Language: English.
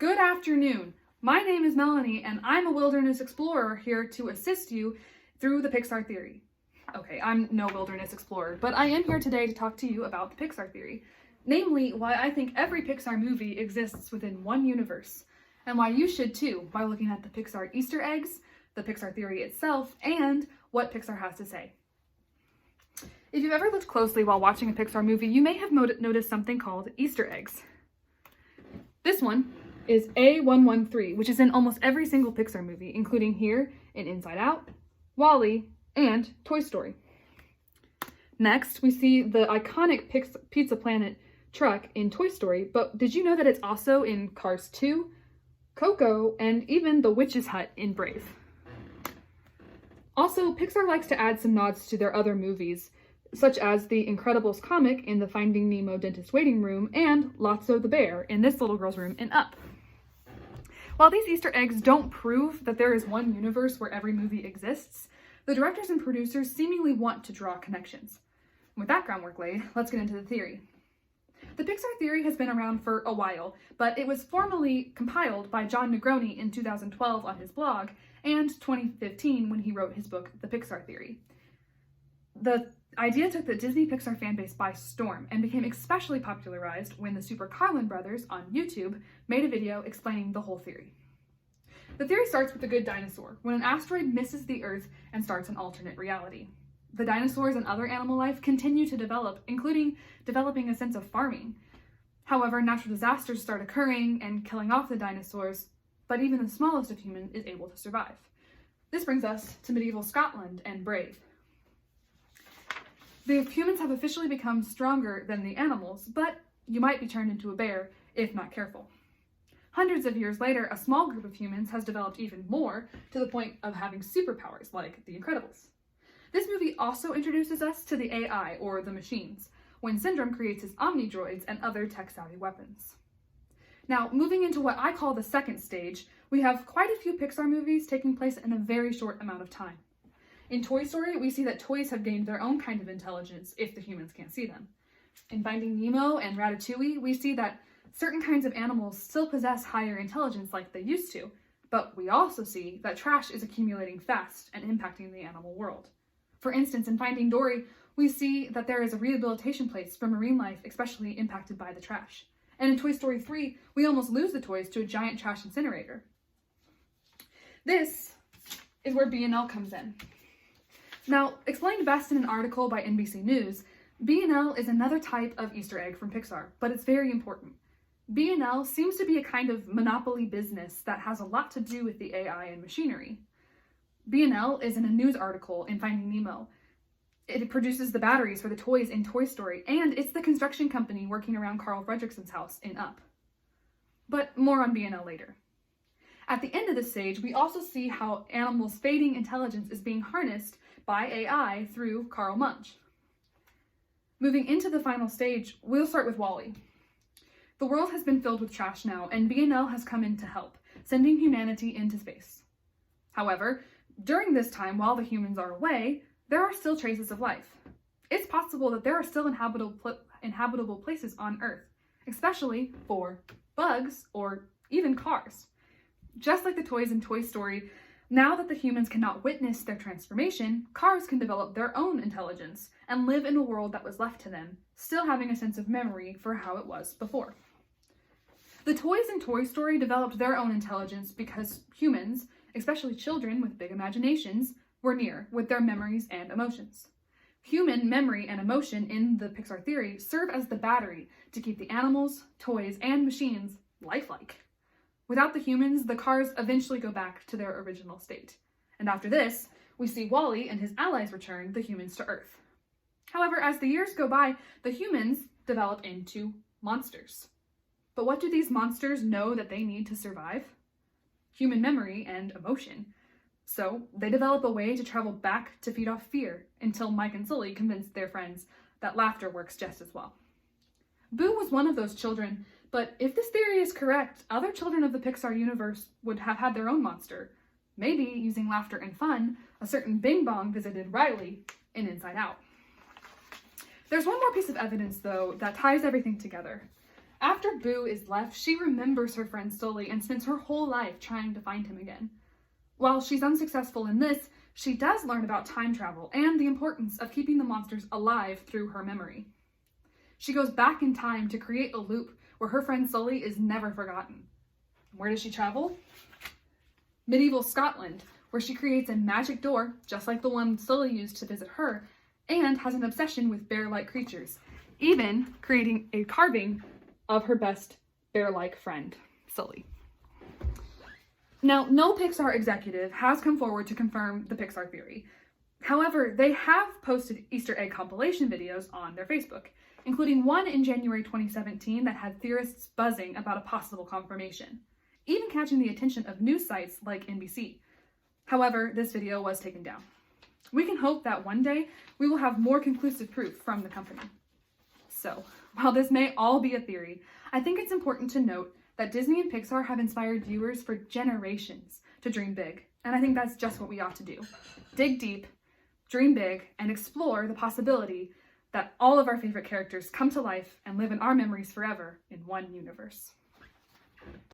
Good afternoon. My name is Mellenie, and I'm a wilderness explorer here to assist you through the Pixar theory. Okay, I'm no wilderness explorer, but I am here today to talk to you about the Pixar theory, namely why I think every Pixar movie exists within one universe, and why you should too by looking at the Pixar Easter eggs, the Pixar theory itself, and what Pixar has to say. If you've ever looked closely while watching a Pixar movie, you may have noticed something called Easter eggs. This one is A113, which is in almost every single Pixar movie, including here in Inside Out, WALL-E, and Toy Story. Next, we see the iconic Pizza Planet truck in Toy Story, but did you know that it's also in Cars 2, Coco, and even the Witch's Hut in Brave? Also, Pixar likes to add some nods to their other movies, such as the Incredibles comic in the Finding Nemo dentist waiting room and Lotso the bear in this little girl's room in Up. While these Easter eggs don't prove that there is one universe where every movie exists, the directors and producers seemingly want to draw connections. With that groundwork laid, let's get into the theory. The Pixar theory has been around for a while, but it was formally compiled by John Negroni in 2012 on his blog and 2015 when he wrote his book, The Pixar Theory. The idea took the Disney Pixar fanbase by storm and became especially popularized when the Super Carlin brothers on YouTube made a video explaining the whole theory. The theory starts with a good dinosaur, when an asteroid misses the Earth and starts an alternate reality. The dinosaurs and other animal life continue to develop, including developing a sense of farming. However, natural disasters start occurring and killing off the dinosaurs, but even the smallest of humans is able to survive. This brings us to medieval Scotland and Brave. The humans have officially become stronger than the animals, but you might be turned into a bear if not careful. Hundreds of years later, a small group of humans has developed even more to the point of having superpowers like the Incredibles. This movie also introduces us to the AI, or the machines, when Syndrome creates his Omni-droids and other tech-savvy weapons. Now, moving into what I call the second stage, we have quite a few Pixar movies taking place in a very short amount of time. In Toy Story, we see that toys have gained their own kind of intelligence if the humans can't see them. In Finding Nemo and Ratatouille, we see that certain kinds of animals still possess higher intelligence like they used to, but we also see that trash is accumulating fast and impacting the animal world. For instance, in Finding Dory, we see that there is a rehabilitation place for marine life especially impacted by the trash. And in Toy Story 3, we almost lose the toys to a giant trash incinerator. This is where B&L comes in. Now, explained best in an article by NBC News, B&L is another type of Easter egg from Pixar, but it's very important. B&L seems to be a kind of monopoly business that has a lot to do with the AI and machinery. B&L is in a news article in Finding Nemo. It produces the batteries for the toys in Toy Story, and it's the construction company working around Carl Fredricksen's house in Up. But more on B&L later. At the end of this stage, we also see how animals' fading intelligence is being harnessed by AI through Carl Munch. Moving into the final stage, we'll start with WALL-E. The world has been filled with trash now, and B&L has come in to help, sending humanity into space. However, during this time, while the humans are away, there are still traces of life. It's possible that there are still inhabitable places on Earth, especially for bugs or even cars. Just like the toys in Toy Story, now that the humans cannot witness their transformation, cars can develop their own intelligence and live in a world that was left to them, still having a sense of memory for how it was before. The toys in Toy Story developed their own intelligence because humans, especially children with big imaginations, were near with their memories and emotions. Human memory and emotion in the Pixar theory serve as the battery to keep the animals, toys, and machines lifelike. Without the humans, the cars eventually go back to their original state. And after this, we see WALL-E and his allies return the humans to Earth. However, as the years go by, the humans develop into monsters. But what do these monsters know that they need to survive? Human memory and emotion. So they develop a way to travel back to feed off fear until Mike and Sully convince their friends that laughter works just as well. Boo was one of those children, but if this theory is correct, other children of the Pixar universe would have had their own monster. Maybe, using laughter and fun, a certain Bing Bong visited Riley in Inside Out. There's one more piece of evidence, though, that ties everything together. After Boo is left, she remembers her friend Sully and spends her whole life trying to find him again. While she's unsuccessful in this, she does learn about time travel and the importance of keeping the monsters alive through her memory. She goes back in time to create a loop where her friend Sully is never forgotten. Where does she travel? Medieval Scotland, where she creates a magic door, just like the one Sully used to visit her, and has an obsession with bear-like creatures, even creating a carving of her best bear-like friend, Sully. Now, no Pixar executive has come forward to confirm the Pixar theory. However, they have posted Easter egg compilation videos on their Facebook, including one in January 2017 that had theorists buzzing about a possible confirmation, even catching the attention of news sites like NBC. However, this video was taken down. We can hope that one day we will have more conclusive proof from the company. So, while this may all be a theory, I think it's important to note that Disney and Pixar have inspired viewers for generations to dream big, and I think that's just what we ought to do. Dig deep, dream big, and explore the possibility that all of our favorite characters come to life and live in our memories forever in one universe.